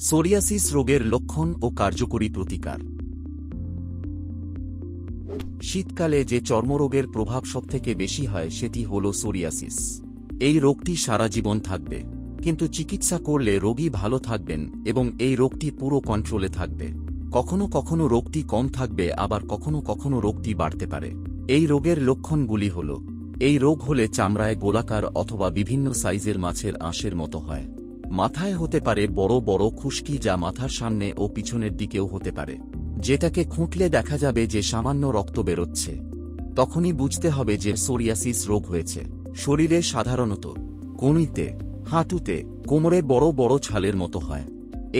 Psoriasis রোগের লক্ষণ ও কার্যকরী প্রতিকার। শীতকালে যে চর্মরোগের প্রভাব সবথেকে বেশি হয় সেটি হল সোরিয়াসিস। এই রোগটি সারা জীবন থাকবে, কিন্তু চিকিৎসা করলে রোগী ভালো থাকবেন এবং এই রোগটি পুরো কন্ট্রোলে থাকবে। কখনো কখনো রোগটি কম থাকবে, আবার কখনো কখনো রোগটি বাড়তে পারে। এই রোগের লক্ষণগুলি হল: এই রোগ হলে চামড়ায় গোলাকার অথবা বিভিন্ন সাইজের মাছের আঁশের মতো হয়। মাথায় হতে পারে বড় বড় খুশকি, যা মাথার সামনে ও পিছনের দিকেও হতে পারে, যেটাকে খুঁটলে দেখা যাবে যে সামান্য রক্ত বেরোচ্ছে। তখনই বুঝতে হবে যে সোরিয়াসিস রোগ হয়েছে। শরীরে সাধারণত কনুইতে, হাঁটুতে, কোমরে বড় বড় ছালের মতো হয়।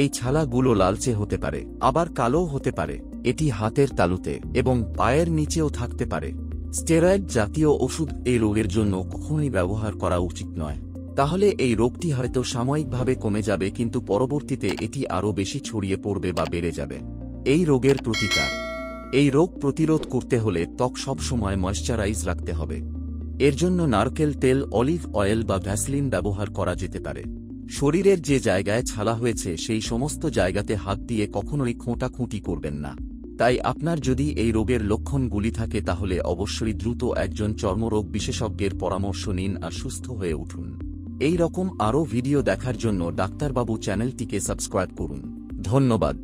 এই ছালাগুলো লালচে হতে পারে, আবার কালো হতে পারে। এটি হাতের তালুতে এবং পায়ের নিচেও থাকতে পারে। স্টেরয়েড জাতীয় ওষুধ এই রোগের জন্য কখনোই ব্যবহার করা উচিত নয়। তাহলে এই রোগটি হয়তো সাময়িকভাবে কমে যাবে, কিন্তু পরবর্তীতে এটি আরও বেশি ছড়িয়ে পড়বে বা বেড়ে যাবে। এই রোগের প্রতিকার: এই রোগ প্রতিরোধ করতে হলে ত্বক সবসময় ময়েশ্চারাইজ রাখতে হবে। এর জন্য নারকেল তেল, অলিভ অয়েল বা ভ্যাসলিন ব্যবহার করা যেতে পারে। শরীরের যে জায়গায় ছালা হয়েছে সেই সমস্ত জায়গাতে হাত দিয়ে কখনোই খোঁটাখুঁটি করবেন না। তাই আপনার যদি এই রোগের লক্ষণগুলি থাকে তাহলে অবশ্যই দ্রুত একজন চর্মরোগ বিশেষজ্ঞের পরামর্শ নিন আর সুস্থ হয়ে উঠুন। এই রকম আরও ভিডিও দেখার জন্য ডাক্তারবাবু চ্যানেলটিকে সাবস্ক্রাইব করুন। ধন্যবাদ।